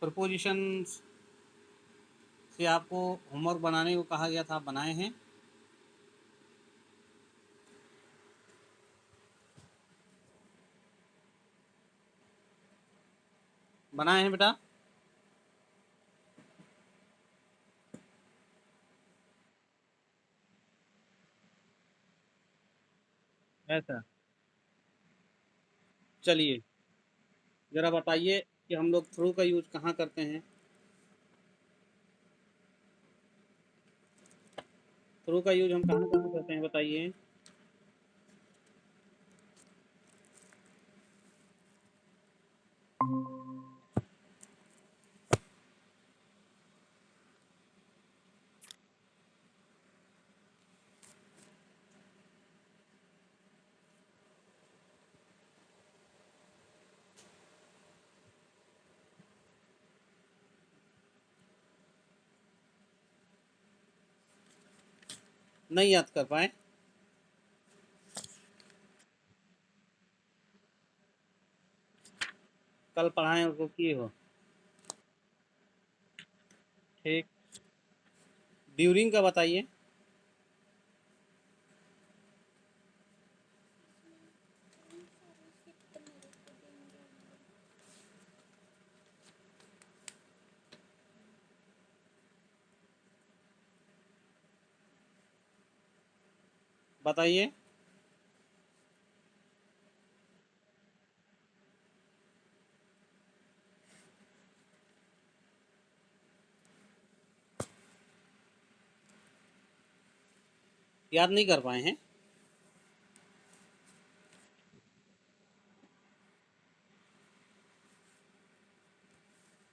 Propositions से आपको homework बनाने को कहा गया था, आप बनाए हैं? बनाए हैं बेटा? ऐसा, चलिए ज़रा बताइए कि हम लोग थ्रू का यूज कहाँ करते हैं? थ्रू का यूज हम कहाँ कहाँ करते हैं, बताइए। नहीं याद कर पाए? कल पढ़ाएं उसको किए हो? ठीक। ड्यूरिंग का बताइए। बताइए। याद नहीं कर पाए हैं?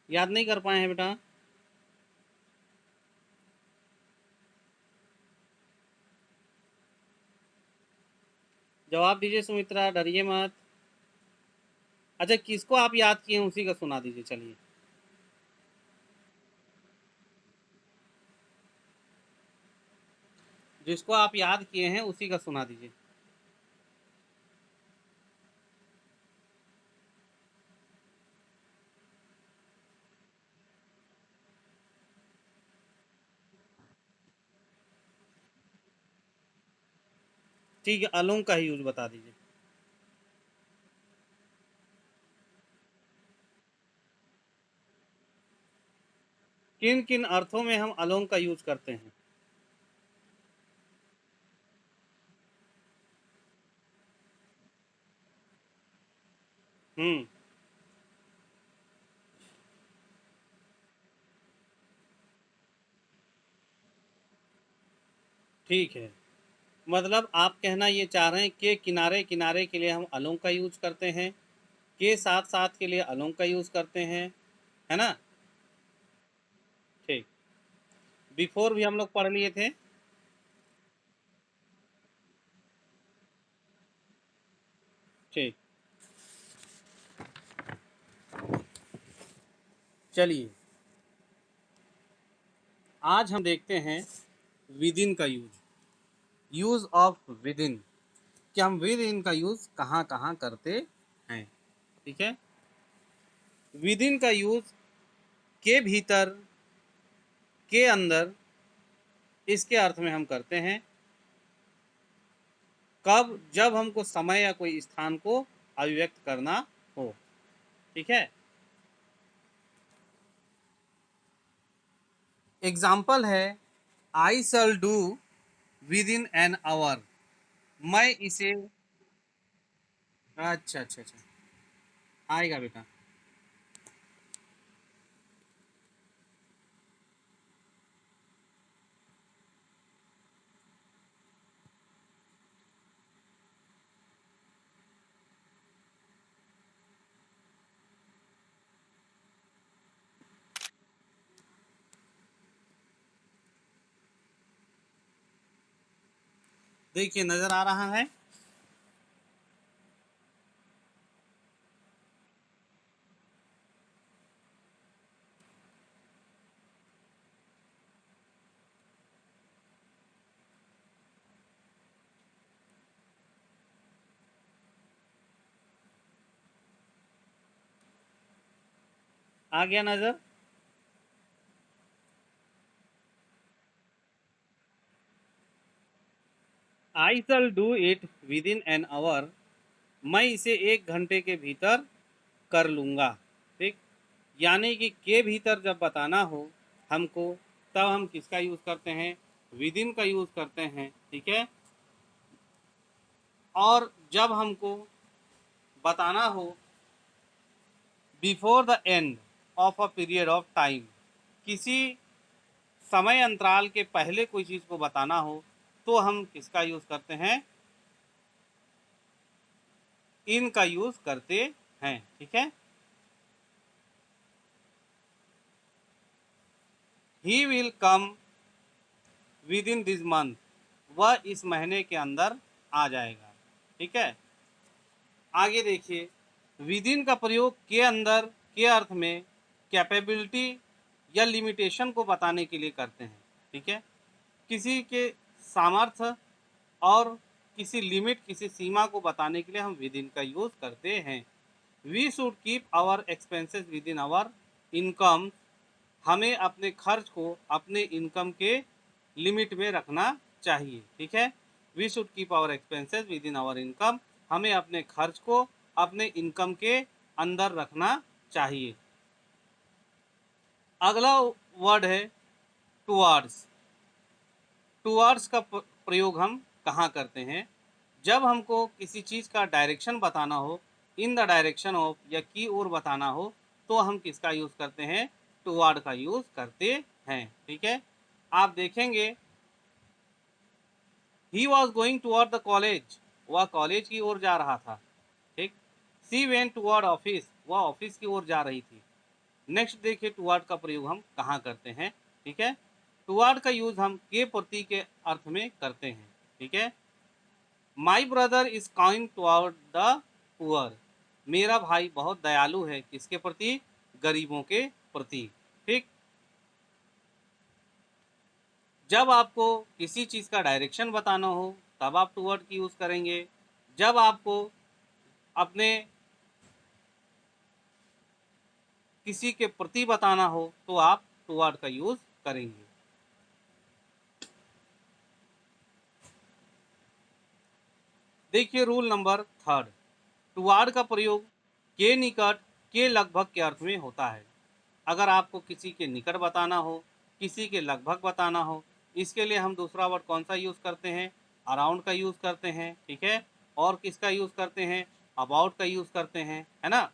याद नहीं कर पाए हैं बेटा? जवाब दीजिए सुमित्रा, डरिए मत। अच्छा, किसको आप याद किए हैं उसी का सुना दीजिए, चलिए। जिसको आप याद किए हैं उसी का सुना दीजिए। ठीक है, अलोंग का ही यूज बता दीजिए। किन किन अर्थों में हम अलोंग का यूज करते हैं? हम्म। ठीक है, मतलब आप कहना ये चाह रहे हैं कि किनारे किनारे के लिए हम अलोंग का यूज करते हैं, के साथ साथ के लिए अलोंग का यूज करते हैं, है ना? ठीक। बिफोर भी हम लोग पढ़ लिए थे। ठीक। चलिए, आज हम देखते हैं विद इन का use. Use of with in, कि हम विद इन का यूज कहाँ कहाँ करते हैं। ठीक है, विद इन का यूज के भीतर, के अंदर, इसके अर्थ में हम करते हैं। कब? जब हमको समय या कोई स्थान को अभिव्यक्त करना हो। ठीक है, एग्जाम्पल है, I shall do within an hour. मैं इसे, अच्छा अच्छा अच्छा, आएगा बेटा। देखिए, नजर आ रहा है? आ गया नजर? I shall do it within an hour, मैं इसे 1 घंटे के भीतर कर लूँगा। ठीक, यानी कि के भीतर जब बताना हो हमको, तब हम किसका यूज़ करते हैं? विद इन का यूज़ करते हैं। ठीक है, और जब हमको बताना हो before the end of a period of time, किसी समय अंतराल के पहले कोई चीज़ को बताना हो, तो हम किसका यूज़ करते हैं? इन का यूज़ करते हैं। ठीक है, he will come with in this month, वह इस महीने के अंदर आ जाएगा। ठीक है, आगे देखिए, विद इन का प्रयोग के अंदर के अर्थ में कैपेबिलिटी या लिमिटेशन को बताने के लिए करते हैं। ठीक है, किसी के सामर्थ्य और किसी लिमिट, किसी सीमा को बताने के लिए हम विद इन का यूज़ करते हैं। We should keep our expenses within our income, हमें अपने खर्च को अपने इनकम के लिमिट में रखना चाहिए। ठीक है, we should keep our expenses within our income, हमें अपने खर्च को अपने इनकम के अंदर रखना चाहिए। अगला वर्ड है टुवर्ड्स। टुवर्ड्स का प्रयोग हम कहाँ करते हैं? जब हमको किसी चीज़ का डायरेक्शन बताना हो, इन द डायरेक्शन ऑफ, या की ओर बताना हो, तो हम किसका यूज़ करते हैं? टुवर्ड का यूज़ करते हैं। ठीक है, आप देखेंगे ही was going toward the college, वह कॉलेज की ओर जा रहा था। ठीक, सी वेंट टुवर्ड ऑफिस, वह ऑफिस की ओर जा रही थी। नेक्स्ट देखिए टुवर्ड का प्रयोग हम कहाँ करते हैं। ठीक है, टुवर्ड का यूज हम के प्रति के अर्थ में करते हैं। ठीक है, my brother is kind toward the poor, मेरा भाई बहुत दयालु है किसके प्रति? गरीबों के प्रति। ठीक, जब आपको किसी चीज़ का डायरेक्शन बताना हो, तब आप टुवर्ड की यूज़ करेंगे। जब आपको अपने किसी के प्रति बताना हो, तो आप टुवर्ड का यूज़ करेंगे। देखिए रूल नंबर 3, टुवर्ड का प्रयोग के निकट, के लगभग के अर्थ में होता है। अगर आपको किसी के निकट बताना हो, किसी के लगभग बताना हो, इसके लिए हम दूसरा वर्ड कौन सा यूज़ करते हैं? अराउंड का यूज़ करते हैं। ठीक है, और किसका यूज़ करते हैं? अबाउट का यूज़ करते हैं, है ना।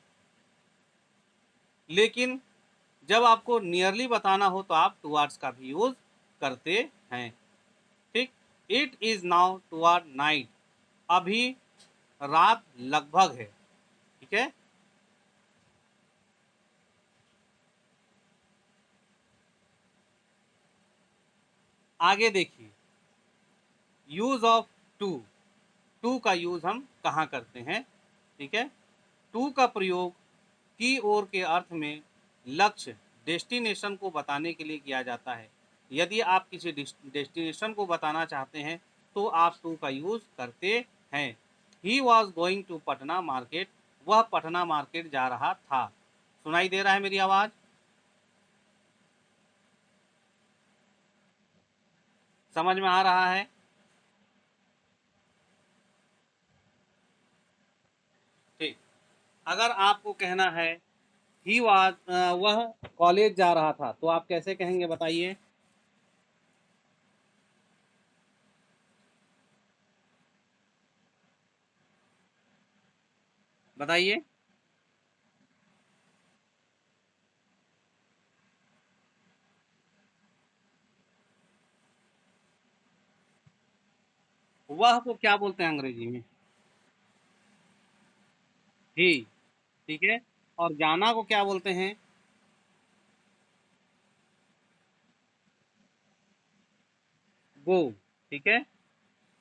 लेकिन जब आपको नियरली बताना हो, तो आप टुवर्ड्स का भी यूज़ करते हैं। ठीक, it is now toward night, अभी रात लगभग है। ठीक है, आगे देखिए, यूज ऑफ टू। टू का यूज हम कहाँ करते हैं? ठीक है, टू का प्रयोग की ओर के अर्थ में लक्ष्य, डेस्टिनेशन को बताने के लिए किया जाता है। यदि आप किसी डेस्टिनेशन को बताना चाहते हैं, तो आप टू का यूज करते हैं। He was going to Patna market, वह पटना मार्केट जा रहा था। सुनाई दे रहा है मेरी आवाज़? समझ में आ रहा है? ठीक, अगर आपको कहना है ही वाज, वह कॉलेज जा रहा था, तो आप कैसे कहेंगे बताइए? बताइए। वह को क्या बोलते हैं अंग्रेजी में? ही। ठीक है, और जाना को क्या बोलते हैं? गो। ठीक है,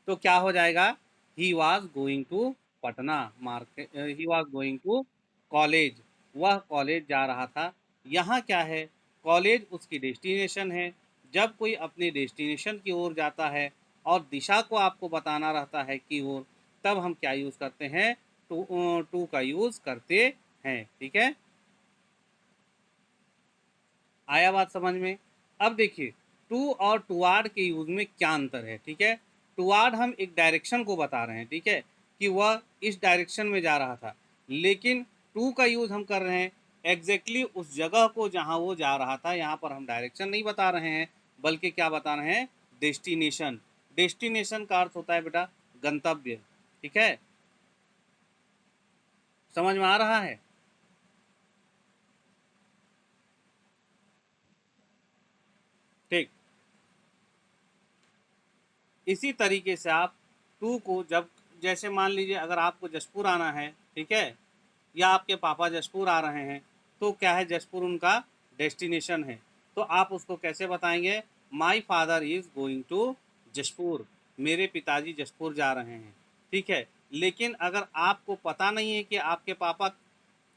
तो क्या हो जाएगा? He was going to Patna market, he was going to college, वह कॉलेज जा रहा था। यहाँ क्या है? कॉलेज उसकी डेस्टिनेशन है। जब कोई अपने डेस्टिनेशन की ओर जाता है और दिशा को आपको बताना रहता है कि ओर, तब हम क्या यूज़ करते हैं? टू, टू का यूज़ करते हैं। ठीक है, आया बात समझ में? अब देखिए टू और टुवार्ड के यूज में क्या अंतर है, ठीक है। टुवार्ड हम एक डायरेक्शन को बता रहे हैं, ठीक है, कि वह इस डायरेक्शन में जा रहा था, लेकिन टू का यूज हम कर रहे हैं एग्जैक्टली उस जगह को जहां वो जा रहा था। यहाँ पर हम डायरेक्शन नहीं बता रहे हैं, बल्कि क्या बता रहे हैं, डेस्टिनेशन। डेस्टिनेशन का अर्थ होता है बेटा गंतव्य, ठीक है, समझ में आ रहा है? ठीक, इसी तरीके से आप टू को जब, जैसे मान लीजिए अगर आपको जशपुर आना है, ठीक है, या आपके पापा जशपुर आ रहे हैं, तो क्या है, जशपुर उनका डेस्टिनेशन है, तो आप उसको कैसे बताएंगे, my father is going to Jashpur, मेरे पिताजी जशपुर जा रहे हैं, ठीक है। लेकिन अगर आपको पता नहीं है कि आपके पापा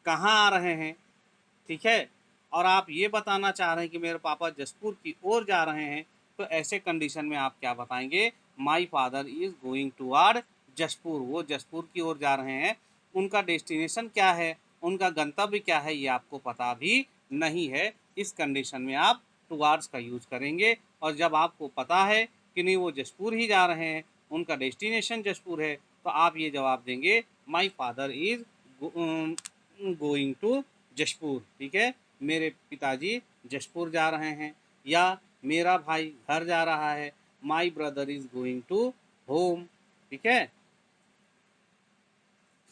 कहाँ आ रहे हैं, ठीक है, और आप ये बताना चाह रहे हैं कि मेरे पापा जसपुर की ओर जा रहे हैं, तो ऐसे कंडीशन में आप क्या बताएंगे, my father is going toward Jaspur, वो जसपुर की ओर जा रहे हैं। उनका डेस्टिनेशन क्या है, उनका गंतव्य क्या है, ये आपको पता भी नहीं है। इस कंडीशन में आप टुवार्ड्स का यूज करेंगे, और जब आपको पता है कि नहीं वो जसपुर ही जा रहे हैं, उनका डेस्टिनेशन जसपुर है, तो आप ये जवाब देंगे my father is going to Jashpur, ठीक है, मेरे पिताजी जशपुर जा रहे हैं। या मेरा भाई घर जा रहा है, my brother is going to home, ठीक है,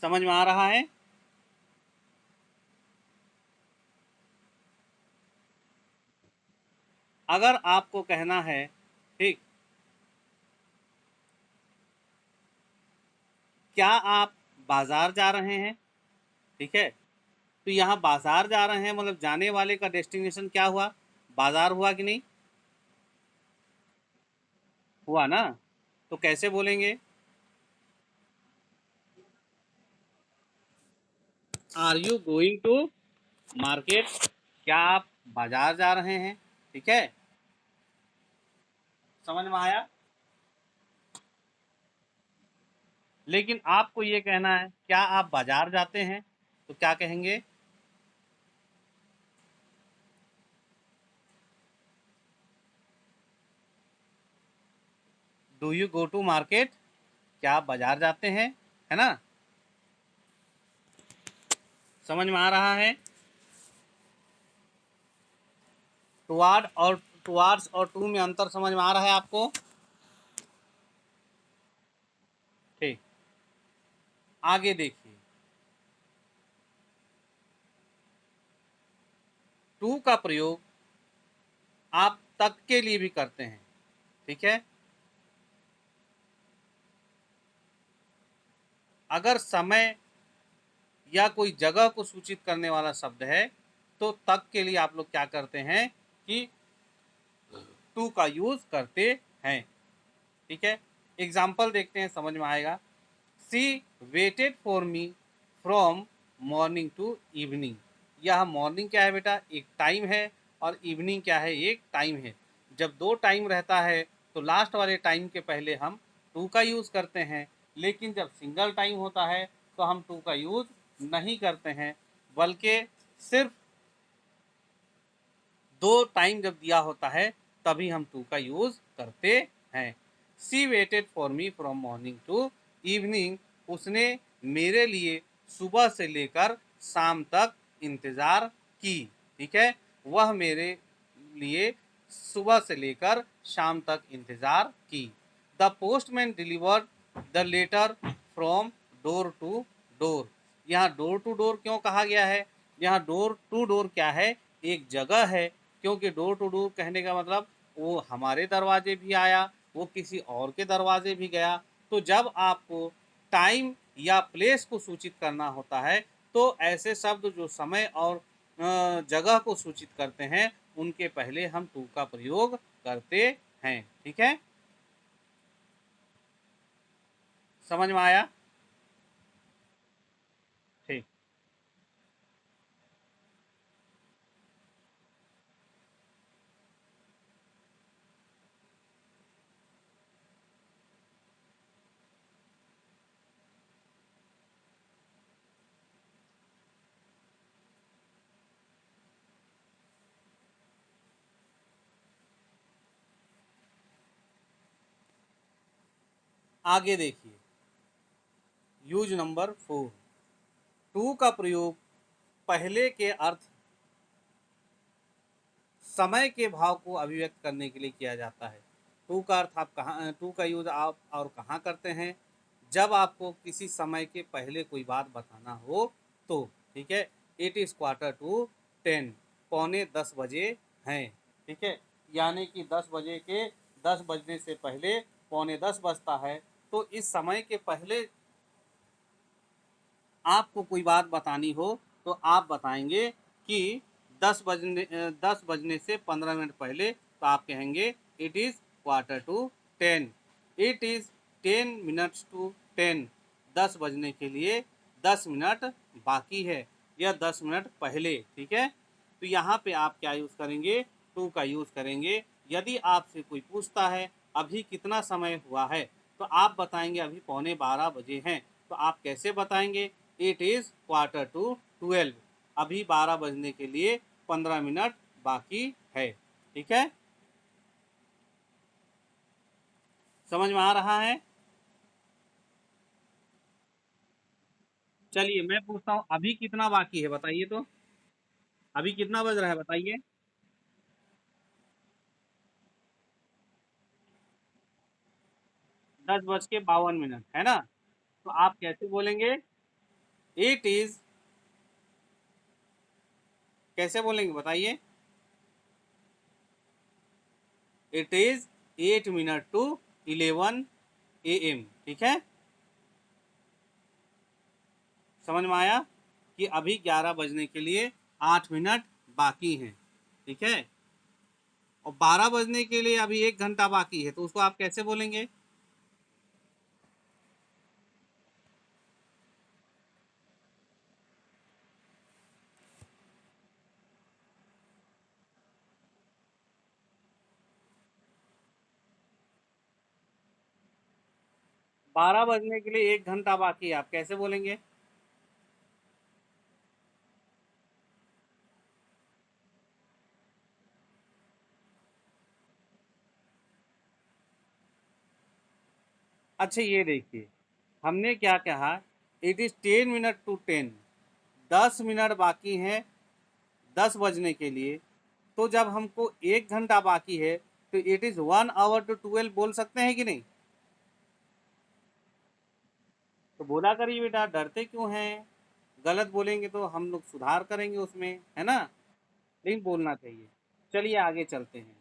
समझ में आ रहा है? अगर आपको कहना है, ठीक, क्या आप बाजार जा रहे हैं, ठीक है, तो यहाँ बाजार जा रहे हैं मतलब जाने वाले का डेस्टिनेशन क्या हुआ, बाजार हुआ कि नहीं हुआ ना? तो कैसे बोलेंगे, are you going to market, क्या आप बाजार जा रहे हैं, ठीक है, समझ में आया? लेकिन आपको ये कहना है क्या आप बाजार जाते हैं, तो क्या कहेंगे, do you go to market, क्या आप बाजार जाते हैं, है ना? समझ में आ रहा है? टुवार्ड और टुवार्ड्स और टू में अंतर समझ में आ रहा है आपको? ठीक, आगे देखिए, टू का प्रयोग आप तक के लिए भी करते हैं, ठीक है। अगर समय या कोई जगह को सूचित करने वाला शब्द है, तो तक के लिए आप लोग क्या करते हैं कि टू का यूज करते हैं, ठीक है। एग्जाम्पल देखते हैं, समझ में आएगा। She waited for me from morning to evening, यह मॉर्निंग क्या है बेटा, एक टाइम है, और इवनिंग क्या है, एक टाइम है। जब दो टाइम रहता है तो लास्ट वाले टाइम के पहले हम टू का यूज़ करते हैं, लेकिन जब सिंगल टाइम होता है तो हम टू का यूज़ नहीं करते हैं, बल्कि सिर्फ दो टाइम जब दिया होता है तभी हम टू का यूज़ करते हैं। She waited for me from morning to evening, उसने मेरे लिए सुबह से लेकर शाम तक इंतज़ार की, ठीक है, वह मेरे लिए सुबह से लेकर शाम तक इंतज़ार की। The postman delivered the letter from door to door, यहाँ डोर टू डोर क्यों कहा गया है, यहाँ डोर टू डोर क्या है, एक जगह है, क्योंकि डोर टू डोर कहने का मतलब वो हमारे दरवाजे भी आया, वो किसी और के दरवाजे भी गया। तो जब आपको टाइम या प्लेस को सूचित करना होता है, तो ऐसे शब्द जो समय और जगह को सूचित करते हैं, उनके पहले हम टू का प्रयोग करते हैं, ठीक है, समझ में आया? ठीक, आगे देखिए, यूज नंबर 4, टू का प्रयोग पहले के अर्थ समय के भाव को अभिव्यक्त करने के लिए किया जाता है। टू का अर्थ आप कहाँ, टू का यूज आप और कहाँ करते हैं, जब आपको किसी समय के पहले कोई बात बताना हो तो। ठीक है, इट इज़ 9:45, पौने 10 बजे हैं। ठीक है, यानी कि 10 बजे के 10 बजने से पहले पौने 10 बजता है, तो इस समय के पहले आपको कोई बात बतानी हो तो आप बताएंगे कि 10 बजने से 15 मिनट पहले, तो आप कहेंगे it is 9:45, it is 10 minutes to 10, 10 बजने के लिए 10 मिनट बाकी है या 10 मिनट पहले। ठीक है, तो यहाँ पे आप क्या यूज़ करेंगे, टू का यूज़ करेंगे। यदि आपसे कोई पूछता है अभी कितना समय हुआ है, तो आप बताएंगे अभी पौने 12 बजे हैं, तो आप कैसे बताएंगे, इट इज़ 11:45, अभी 12 बजने के लिए 15 मिनट बाकी है। ठीक है, समझ में आ रहा है। चलिए मैं पूछता हूँ, अभी कितना बाकी है बताइए तो, अभी कितना बज रहा है बताइए। 10:52 है ना, तो आप कैसे बोलेंगे, इट इज, कैसे बोलेंगे बताइए, it is 8 minutes to 11 AM। ठीक है, समझ में आया कि अभी 11 बजने के लिए 8 मिनट बाकी हैं। ठीक है, और 12 बजने के लिए अभी 1 घंटा बाकी है, तो उसको आप कैसे बोलेंगे, 12 बजने के लिए 1 घंटा बाकी है, आप कैसे बोलेंगे। अच्छा ये देखिए, हमने क्या कहा, it is 10 minutes to 10, 10 minute बाकी हैं 10 बजने के लिए, तो जब हमको 1 घंटा बाकी है तो इट इज 1 hour to 12 बोल सकते हैं कि नहीं। तो बोला करिए बेटा, डरते क्यों हैं, गलत बोलेंगे तो हम लोग सुधार करेंगे उसमें, है ना, नहीं बोलना चाहिए। चलिए आगे चलते हैं,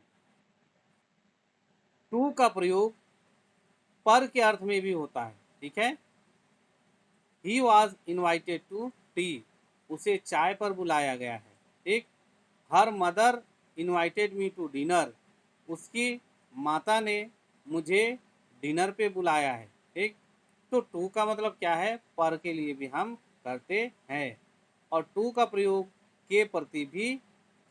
टू का प्रयोग पर के अर्थ में भी होता है। ठीक है, he was invited to tea, उसे चाय पर बुलाया गया है। ठीक, her mother invited me to dinner, उसकी माता ने मुझे डिनर पे बुलाया है। ठीक, तो टू का मतलब क्या है, पर के लिए भी हम करते हैं, और टू का प्रयोग के प्रति भी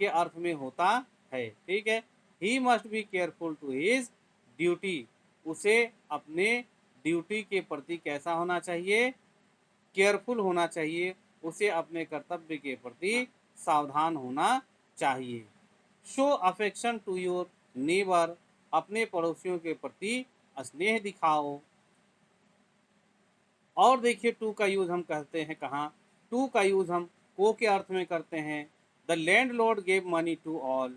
के अर्थ में होता है। ठीक है, he must be careful to his duty, उसे अपने ड्यूटी के प्रति कैसा होना चाहिए, केयरफुल होना चाहिए, उसे अपने कर्तव्य के प्रति सावधान होना चाहिए। Show affection to your neighbour, अपने पड़ोसियों के प्रति स्नेह दिखाओ। और देखिए टू का यूज हम करते हैं कहाँ, टू का यूज हम को के अर्थ में करते हैं। The landlord gave money to all,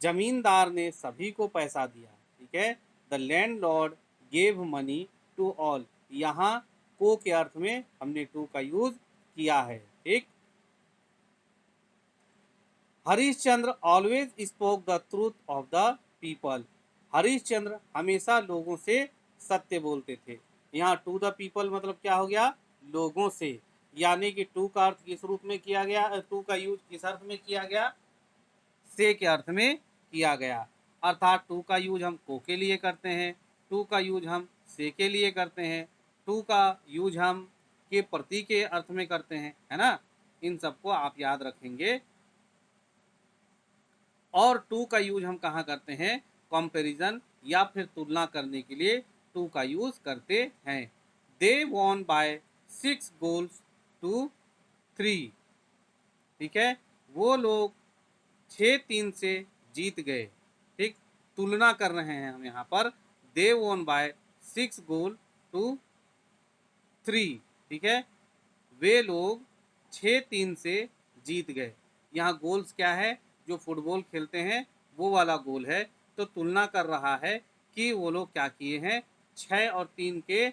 जमींदार ने सभी को पैसा दिया। ठीक है, the landlord gave money to all, यहाँ को के अर्थ में हमने टू का यूज किया है। ठीक, Harishchandra always spoke the truth of the people, Harishchandra हमेशा लोगों से सत्य बोलते थे। यहाँ टू द पीपल मतलब क्या हो गया, लोगों से, यानी कि टू का अर्थ किस रूप में किया गया, टू का यूज किस अर्थ में किया गया, से के अर्थ में किया गया। अर्थात टू का यूज हम को के लिए करते हैं, टू का यूज हम से के लिए करते हैं, टू का यूज हम के प्रति के अर्थ में करते हैं, है ना, इन सबको आप याद रखेंगे। और टू का यूज हम कहाँ करते हैं, कंपैरिजन या फिर तुलना करने के लिए टू का यूज करते हैं। दे वॉन बाय 6 goals to 3, ठीक है, वो लोग 6-3 से जीत गए। ठीक, तुलना कर रहे हैं हम यहाँ पर, they won by 6 goal to 3, ठीक है। वे लोग 6-3 से जीत गए। यहाँ गोल्स क्या है, जो फुटबॉल खेलते हैं वो वाला गोल है। तो तुलना कर रहा है कि वो लोग क्या किए हैं, 6 और 3 के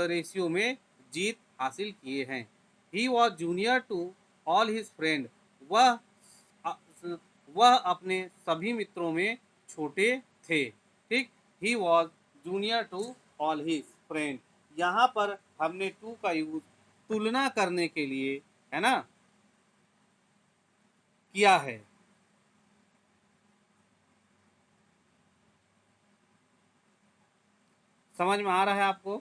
रेशियो में जीत हासिल किए हैं। He was junior to all his friend, वह वह अपने सभी मित्रों में छोटे थे, ठीक। He was junior to all his friend, यहाँ पर हमने टू का यूज तुलना करने के लिए, है ना, किया है। समझ में आ रहा है आपको?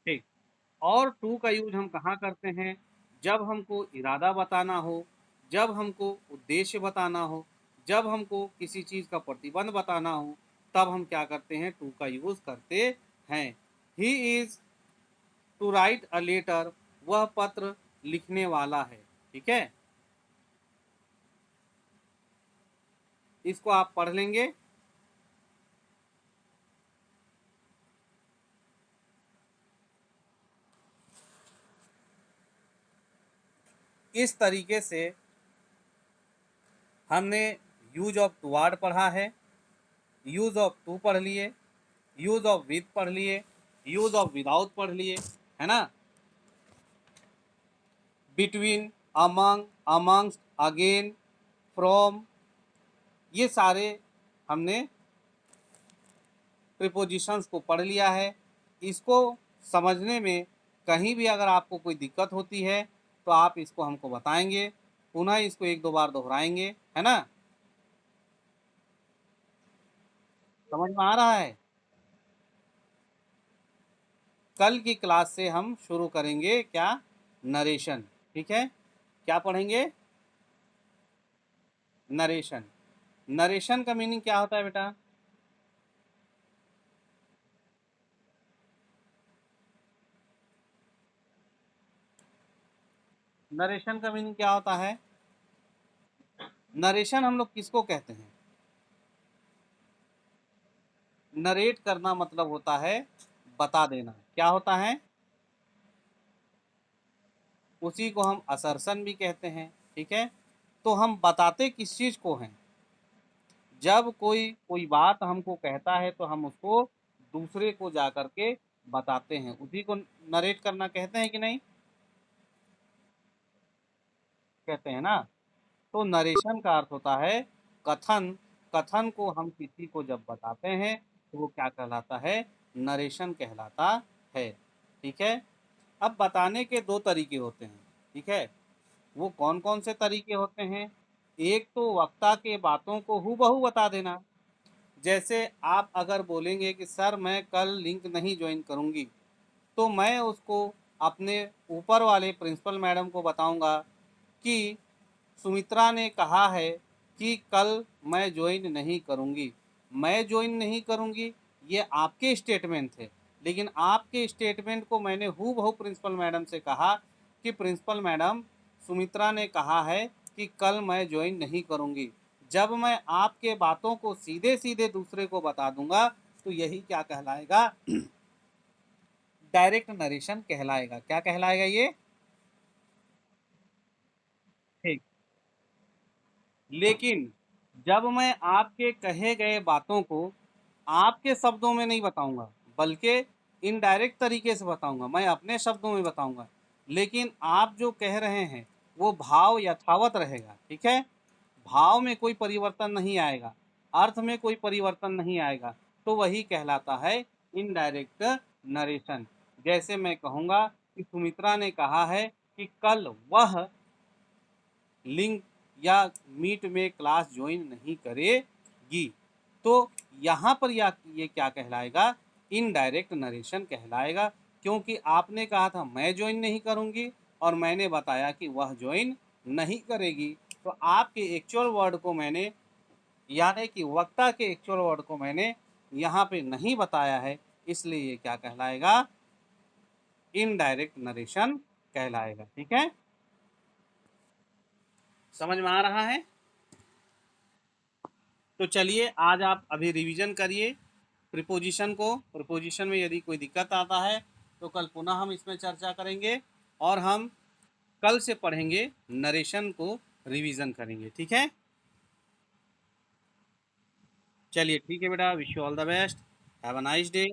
ठीक। और टू का यूज हम कहाँ करते हैं, जब हमको इरादा बताना हो, जब हमको उद्देश्य बताना हो, जब हमको किसी चीज़ का प्रतिबंध बताना हो, तब हम क्या करते हैं, टू का यूज करते हैं। He is to write a letter, वह पत्र लिखने वाला है, ठीक है। इसको आप पढ़ लेंगे। इस तरीके से हमने यूज ऑफ टुवार्ड पढ़ा है, यूज ऑफ टू पढ़ लिए, यूज ऑफ विद पढ़ लिए, यूज ऑफ विदाउट पढ़ लिए, है ना। Between, among, amongst, again, from, ये सारे हमने प्रीपोजिशंस को पढ़ लिया है। इसको समझने में कहीं भी अगर आपको कोई दिक्कत होती है तो आप इसको हमको बताएंगे, पुनः इसको एक दो बार दोहराएंगे, है ना। समझ में आ रहा है? कल की क्लास से हम शुरू करेंगे क्या, नरेशन, ठीक है। क्या पढ़ेंगे, नरेशन। नरेशन का मीनिंग क्या होता है बेटा? नरेशन का मीनिंग क्या होता है? नरेशन हम लोग किसको कहते हैं? नरेट करना मतलब होता है बता देना, क्या होता है, उसी को हम असर्शन भी कहते हैं, ठीक है। तो हम बताते किस चीज को हैं, जब कोई कोई बात हमको कहता है तो हम उसको दूसरे को जा करके बताते हैं, उसी को नरेट करना कहते हैं कि नहीं, कहते हैं ना। तो नरेशन का अर्थ होता है कथन। कथन को हम किसी को जब बताते हैं तो वो क्या कहलाता है, नरेशन कहलाता है, ठीक है। अब बताने के दो तरीके होते हैं, ठीक है। वो कौन कौन से तरीके होते हैं, एक तो वक्ता के बातों को हूबहू बता देना। जैसे आप अगर बोलेंगे कि सर मैं कल लिंक नहीं ज्वाइन करूँगी, तो मैं उसको अपने ऊपर वाले प्रिंसिपल मैडम को बताऊंगा कि सुमित्रा ने कहा है कि कल मैं ज्वाइन नहीं करूंगी। मैं ज्वाइन नहीं करूंगी, ये आपके स्टेटमेंट थे, लेकिन आपके स्टेटमेंट को मैंने हूबहू प्रिंसिपल मैडम से कहा कि प्रिंसिपल मैडम, सुमित्रा ने कहा है कि कल मैं ज्वाइन नहीं करूंगी। जब मैं आपके बातों को सीधे सीधे दूसरे को बता दूंगा तो यही क्या कहलाएगा, डायरेक्ट नरेशन कहलाएगा। क्या कहलाएगा ये? ठीक। लेकिन जब मैं आपके कहे गए बातों को आपके शब्दों में नहीं बताऊंगा, बल्कि इनडायरेक्ट तरीके से बताऊंगा, मैं अपने शब्दों में बताऊंगा, लेकिन आप जो कह रहे हैं वो भाव यथावत रहेगा, ठीक है। भाव में कोई परिवर्तन नहीं आएगा, अर्थ में कोई परिवर्तन नहीं आएगा, तो वही कहलाता है इनडायरेक्ट नरेशन। जैसे मैं कहूँगा कि सुमित्रा ने कहा है कि कल वह लिंक या मीट में क्लास ज्वाइन नहीं करेगी, तो यहाँ पर ये क्या कहलाएगा, इनडायरेक्ट नरेशन कहलाएगा। क्योंकि आपने कहा था मैं ज्वाइन नहीं करूँगी और मैंने बताया कि वह ज्वाइन नहीं करेगी, तो आपके एक्चुअल वर्ड को मैंने, यानी कि वक्ता के एक्चुअल वर्ड को मैंने यहाँ पे नहीं बताया है, इसलिए ये क्या कहलाएगा, इनडायरेक्ट नरेशन कहलाएगा, ठीक है। समझ में आ रहा है? तो चलिए आज आप अभी रिवीजन करिए, प्रिपोजिशन में यदि कोई दिक्कत आता है तो कल पुनः हम इसमें चर्चा करेंगे, और हम कल से पढ़ेंगे नरेशन को रिवीजन करेंगे। ठीक है, चलिए ठीक है बेटा, wish you all the best, have a nice day.